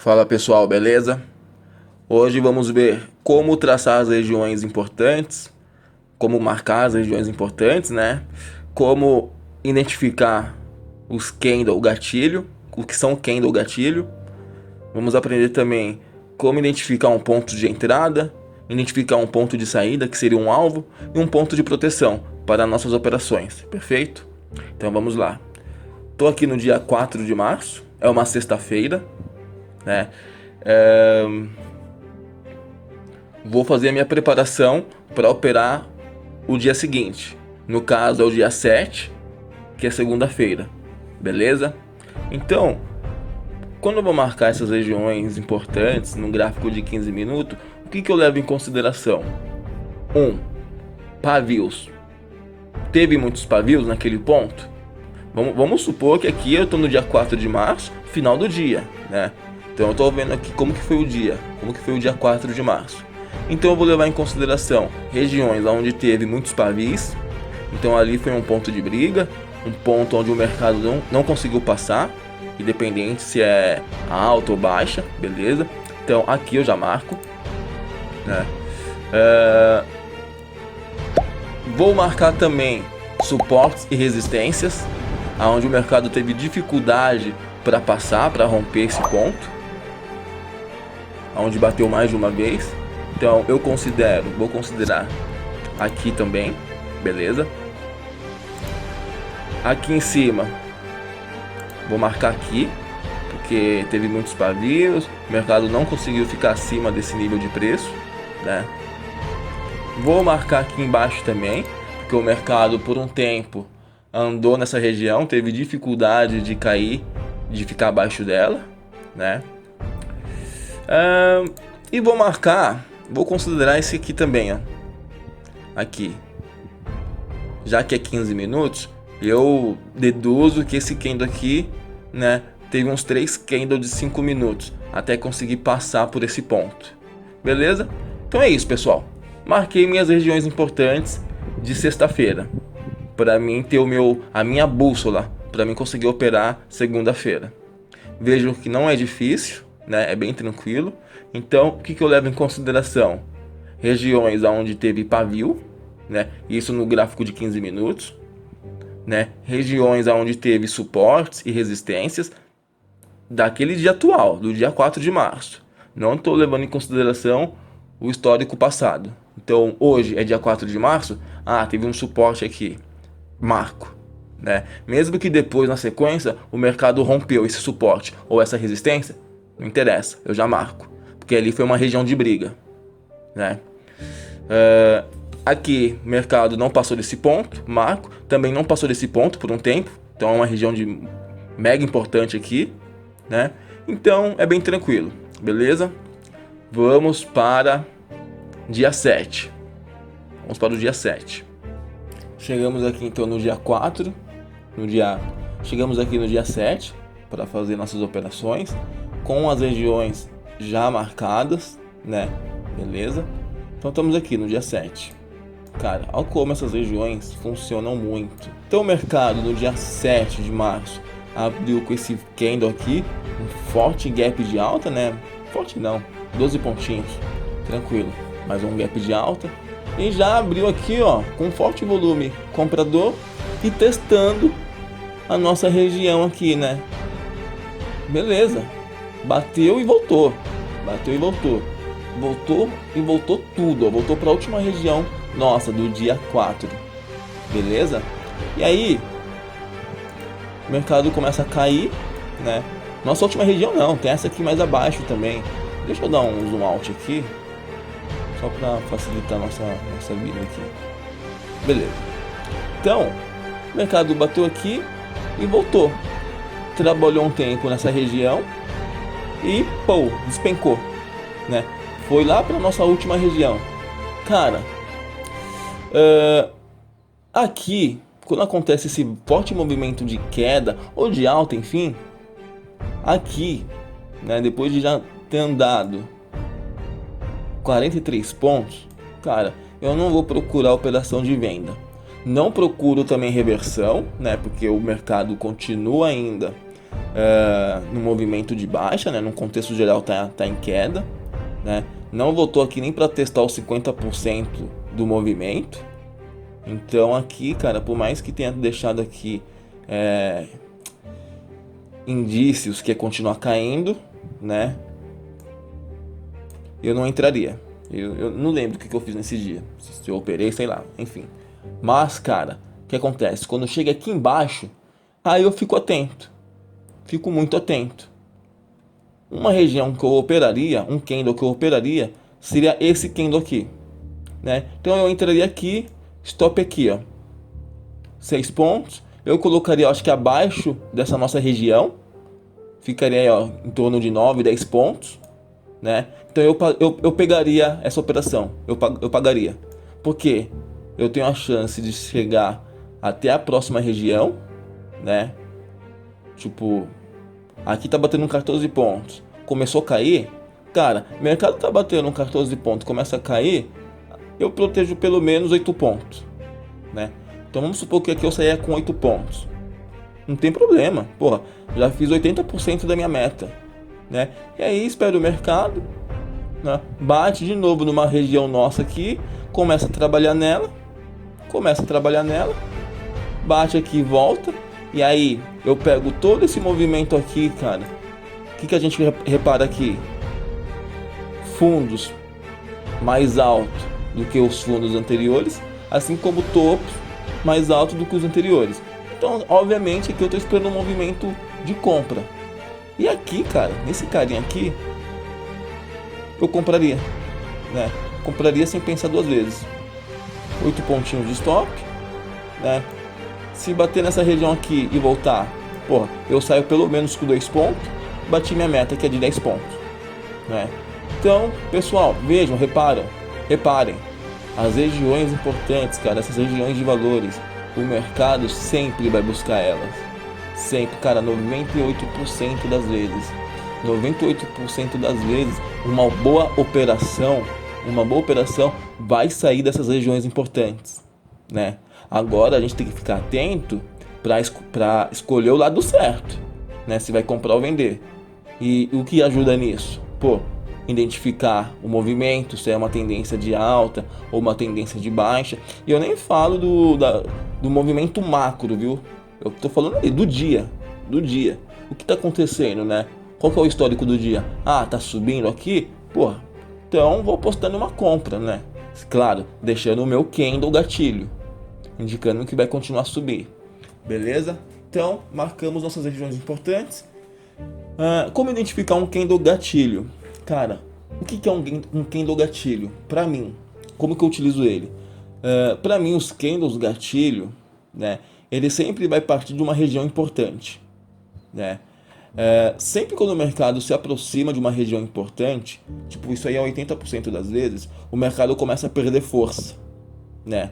Fala pessoal, beleza? Hoje vamos ver como traçar as regiões importantes, como marcar as regiões importantes, né? Como identificar os candle gatilho, o que são candle gatilho. Vamos aprender também como identificar um ponto de entrada, identificar um ponto de saída, que seria um alvo, e um ponto de proteção para nossas operações, perfeito? Então vamos lá. Estou aqui no dia 4 de março, é uma sexta-feira, né? Vou fazer a minha preparação para operar o dia seguinte. No caso é o dia 7, que é segunda-feira, beleza? Então, quando eu vou marcar essas regiões importantes no gráfico de 15 minutos, o que eu levo em consideração? 1. Pavios. Teve muitos pavios naquele ponto? Vamos supor que aqui eu estou no dia 4 de março, final do dia, né? Então eu estou vendo aqui como que foi o dia, como que foi o dia 4 de março. Então eu vou levar em consideração regiões onde teve muitos pavis. Então ali foi um ponto de briga, um ponto onde o mercado não conseguiu passar, independente se é alta ou baixa, beleza? Então aqui eu já marco, né? Vou marcar também suportes e resistências, onde o mercado teve dificuldade para passar, para romper esse ponto, onde bateu mais de uma vez. Então eu vou considerar aqui também, beleza? Aqui em cima, vou marcar aqui, porque teve muitos pavios, o mercado não conseguiu ficar acima desse nível de preço, né? Vou marcar aqui embaixo também, porque o mercado por um tempo andou nessa região, teve dificuldade de cair, de ficar abaixo dela, né? E vou considerar esse aqui também, ó. Aqui, já que é 15 minutos, eu deduzo que esse candle aqui, né, teve uns 3 candles de 5 minutos até conseguir passar por esse ponto, beleza? Então é isso, pessoal. Marquei minhas regiões importantes de sexta-feira, para mim ter a minha bússola, para mim conseguir operar segunda-feira. Vejo que não é difícil, né? É bem tranquilo. Então, o que eu levo em consideração? Regiões onde teve pavio, né? Isso no gráfico de 15 minutos, né? Regiões onde teve suportes e resistências daquele dia atual, do dia 4 de março. Não estou levando em consideração o histórico passado. Então, hoje é dia 4 de março, teve um suporte aqui, marco, né? Mesmo que depois, na sequência, o mercado rompeu esse suporte ou essa resistência, não interessa, eu já marco, porque ali foi uma região de briga, né? Aqui o mercado não passou desse ponto, marco, também não passou desse ponto por um tempo, então é uma região de mega importante aqui, né? Então é bem tranquilo, beleza? Vamos para dia 7. Vamos para o dia 7. Chegamos aqui então no dia 4, chegamos aqui no dia 7 para fazer nossas operações com as regiões já marcadas, né? Beleza? Então estamos aqui no dia 7. Cara, olha como essas regiões funcionam muito. Então o mercado no dia 7 de março abriu com esse candle aqui, um forte gap de alta, né? Forte não, 12 pontinhos, tranquilo, mais um gap de alta. E já abriu aqui, ó, com forte volume comprador e testando a nossa região aqui, né? Beleza. Bateu e voltou. Bateu e voltou. Voltou e voltou tudo, ó. Voltou para a última região nossa do dia 4. Beleza? E aí o mercado começa a cair, né? Nossa última região não, tem essa aqui mais abaixo também. Deixa eu dar um zoom out aqui, só para facilitar nossa vida aqui. Beleza. Então, o mercado bateu aqui e voltou. Trabalhou um tempo nessa região e, despencou, né? Foi lá para nossa última região. Cara, aqui, quando acontece esse forte movimento de queda ou de alta, enfim, aqui, né, depois de já ter andado 43 pontos, cara, eu não vou procurar operação de venda. Não procuro também reversão, né? Porque o mercado continua ainda no movimento de baixa, né? No contexto geral tá em queda, né? Não voltou aqui nem para testar os 50% do movimento. Então aqui, cara, por mais que tenha deixado aqui indícios que é continuar caindo, né? Eu não entraria. Eu não lembro o que eu fiz nesse dia. Se eu operei, sei lá, enfim. Mas, cara, o que acontece? Quando chega aqui embaixo, aí eu fico atento. Fico muito atento. Uma região que eu operaria, um candle que eu operaria, seria esse candle aqui, né? Então eu entraria aqui, stop aqui, ó. 6 pontos. Eu colocaria, acho que abaixo dessa nossa região. Ficaria aí, ó, em torno de 9, 10 pontos, né? Então eu pegaria essa operação. Eu pagaria. Porque eu tenho a chance de chegar até a próxima região, né? Tipo, aqui tá batendo um 14 pontos. Começou a cair. Cara, o mercado tá batendo um 14 pontos, começa a cair. Eu protejo pelo menos 8 pontos, né? Então vamos supor que aqui eu saia com 8 pontos. Não tem problema. Porra, já fiz 80% da minha meta, né? E aí espero o mercado, né? Bate de novo numa região nossa aqui. Começa a trabalhar nela. Bate aqui e volta. E aí eu pego todo esse movimento aqui, cara. O que a gente repara aqui? Fundos mais altos do que os fundos anteriores, assim como topos mais altos do que os anteriores. Então, obviamente, aqui eu estou esperando um movimento de compra. E aqui, cara, nesse carinha aqui, eu compraria, né? Compraria sem pensar duas vezes. 8 pontinhos de stop, né? Se bater nessa região aqui e voltar, porra, eu saio pelo menos com 2 pontos. Bati minha meta, que é de 10 pontos, né? Então, pessoal, vejam, reparem. As regiões importantes, cara, essas regiões de valores, o mercado sempre vai buscar elas. Sempre, cara, 98% das vezes. 98% das vezes, uma boa operação vai sair dessas regiões importantes, né? Agora a gente tem que ficar atento para escolher o lado certo, né? Se vai comprar ou vender. E o que ajuda nisso? Pô, identificar o movimento, se é uma tendência de alta ou uma tendência de baixa. E eu nem falo do movimento macro, viu? Eu tô falando ali do dia. O que tá acontecendo, né? Qual que é o histórico do dia? Ah, tá subindo aqui? Porra, então vou apostando uma compra, né? Claro, deixando o meu candle gatilho, indicando que vai continuar a subir. Beleza? Então, marcamos nossas regiões importantes. Como identificar um candle gatilho? Cara, o que é um candle gatilho? Pra mim, como que eu utilizo ele? Pra mim, os candles gatilho, né? Ele sempre vai partir de uma região importante, né? Sempre quando o mercado se aproxima de uma região importante, tipo, isso aí é 80% das vezes, o mercado começa a perder força, né?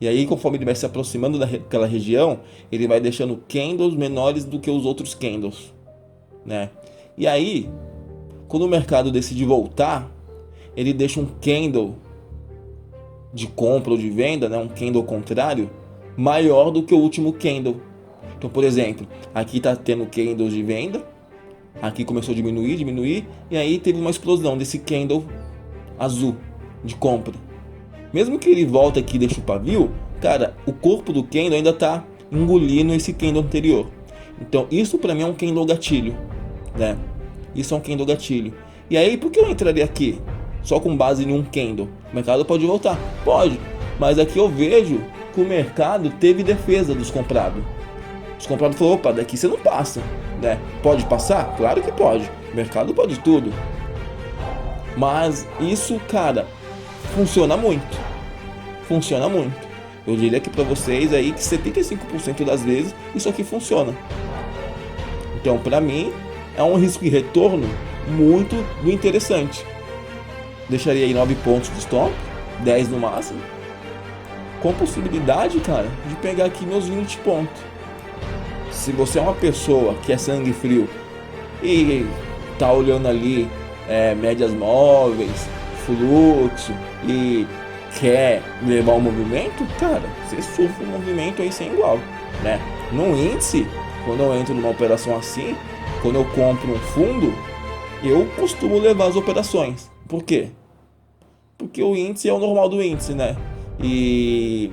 E aí, conforme ele vai se aproximando daquela região, ele vai deixando candles menores do que os outros candles, né? E aí, quando o mercado decide voltar, ele deixa um candle de compra ou de venda, né? Um candle contrário, maior do que o último candle. Então, por exemplo, aqui está tendo candles de venda, aqui começou a diminuir, e aí teve uma explosão desse candle azul de compra. Mesmo que ele volte aqui e deixe o pavio, cara, o corpo do candle ainda está engolindo esse candle anterior. Então, isso para mim é um candle gatilho, né? Isso é um candle gatilho. E aí, por que eu entraria aqui só com base em um candle? O mercado pode voltar? Pode, mas aqui eu vejo que o mercado teve defesa dos comprados. Os comprados falaram, opa, daqui você não passa, né? Pode passar? Claro que pode. O mercado pode tudo. Mas isso, cara, funciona muito. Eu diria que para vocês aí que 75% das vezes isso aqui funciona. Então, para mim, é um risco e retorno muito interessante. Deixaria aí 9 pontos de stop, 10 no máximo, com possibilidade, cara, de pegar aqui meus 20 pontos. Se você é uma pessoa que é sangue frio e tá olhando ali médias móveis, fluxo e quer levar o movimento, cara, você sofre um movimento aí sem igual, né? No índice, quando eu entro numa operação assim, quando eu compro um fundo, eu costumo levar as operações. Por quê? Porque o índice é o normal do índice, né? E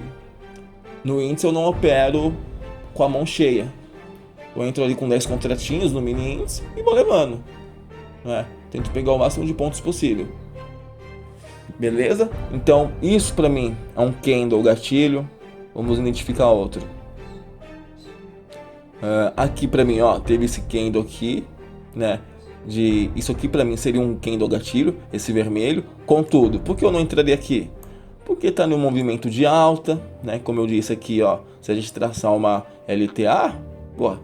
no índice eu não opero com a mão cheia. Eu entro ali com 10 contratinhos no mini índice e vou levando, né? Tento pegar o máximo de pontos possível. Beleza? Então, isso pra mim é um candle gatilho. Vamos identificar outro. Aqui pra mim, ó, teve esse candle aqui, né? Isso aqui pra mim seria um candle gatilho, esse vermelho. Contudo, por que eu não entraria aqui? Porque tá no movimento de alta, né? Como eu disse aqui, ó, se a gente traçar uma LTA, pô,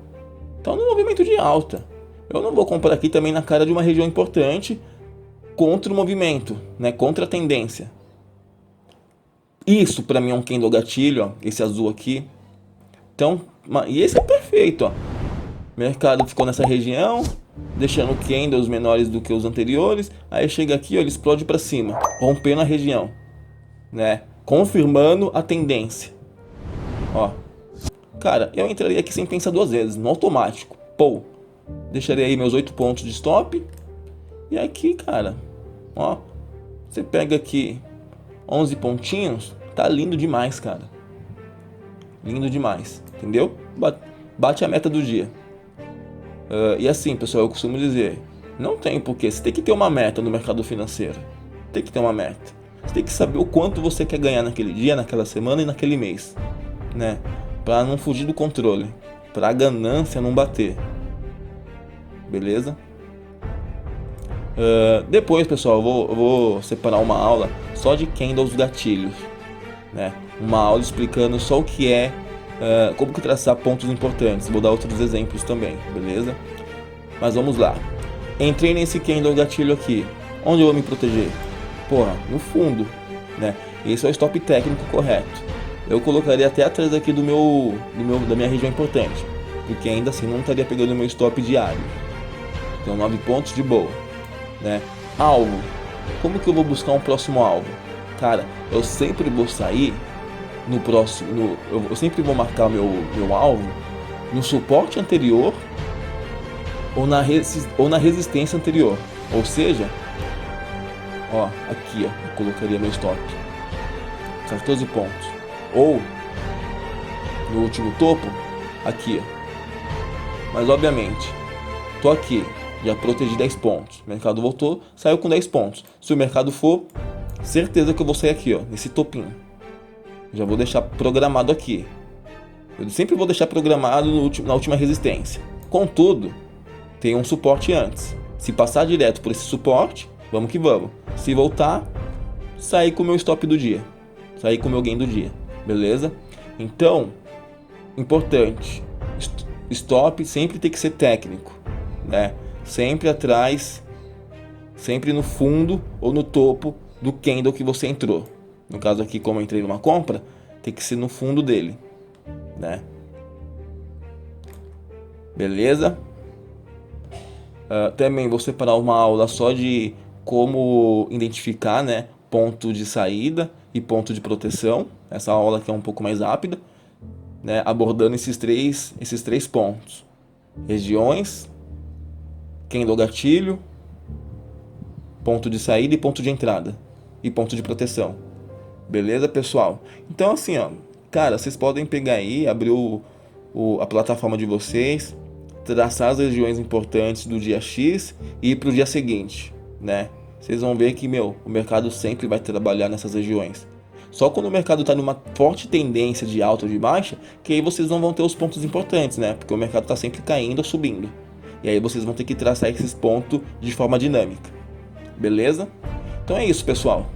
tá no movimento de alta. Eu não vou comprar aqui também na cara de uma região importante contra o movimento, né? Contra a tendência. Isso pra mim é um candle gatilho, ó, esse azul aqui. Então, e esse é perfeito, ó. O mercado ficou nessa região, deixando candles menores do que os anteriores. Aí chega aqui, ó, ele explode para cima, rompendo a região, né? Confirmando a tendência. Ó, cara, eu entraria aqui sem pensar duas vezes, no automático. Pô, deixaria aí meus 8 pontos de stop. E aqui, cara, ó, você pega aqui 11 pontinhos, tá lindo demais, cara. Lindo demais, entendeu? Bate a meta do dia. E assim, pessoal, eu costumo dizer, não tem porquê, você tem que ter uma meta no mercado financeiro. Tem que ter uma meta. Você tem que saber o quanto você quer ganhar naquele dia, naquela semana e naquele mês, né? Pra não fugir do controle, pra ganância não bater. Beleza? Depois, pessoal, eu vou separar uma aula só de candles gatilhos, né? Uma aula explicando só o que é, como que traçar pontos importantes. Vou dar outros exemplos também, beleza? Mas vamos lá. Entrei nesse candle gatilho aqui. Onde eu vou me proteger? Porra, no fundo, né? Esse é o stop técnico correto. Eu colocaria até atrás aqui da minha região importante, porque ainda assim não estaria pegando o meu stop diário. Então 9 pontos de boa, né? Alvo. Como que eu vou buscar um próximo alvo? Cara, eu sempre vou sair no próximo, eu sempre vou marcar meu alvo no suporte anterior ou na resistência anterior. Ou seja, ó, aqui, ó, eu colocaria meu stop 14 pontos. Ou no último topo, aqui, ó. Mas obviamente, tô aqui, já protegi 10 pontos. O mercado voltou, saiu com 10 pontos. Se o mercado for, certeza que eu vou sair aqui, ó, nesse topinho. Já vou deixar programado aqui. Eu sempre vou deixar programado na última resistência. Contudo, tem um suporte antes. Se passar direto por esse suporte, vamos que vamos. Se voltar, sair com o meu stop do dia. Sair com o meu gain do dia. Beleza? Então, importante. Stop sempre tem que ser técnico, né? Sempre atrás, sempre no fundo ou no topo do candle que você entrou. No caso aqui, como eu entrei numa compra, tem que ser no fundo dele, né? Beleza? Também vou separar uma aula só de como identificar, né, ponto de saída e ponto de proteção. Essa aula aqui é um pouco mais rápida, né, abordando esses três pontos: regiões, candle gatilho, ponto de saída e ponto de entrada, e ponto de proteção. Beleza, pessoal? Então assim, ó, cara, vocês podem pegar aí, abrir a plataforma de vocês, traçar as regiões importantes do dia X e ir para o dia seguinte, né? Vocês vão ver que, o mercado sempre vai trabalhar nessas regiões. Só quando o mercado está numa forte tendência de alta ou de baixa, que aí vocês não vão ter os pontos importantes, né? Porque o mercado está sempre caindo ou subindo. E aí vocês vão ter que traçar esses pontos de forma dinâmica. Beleza? Então é isso, pessoal.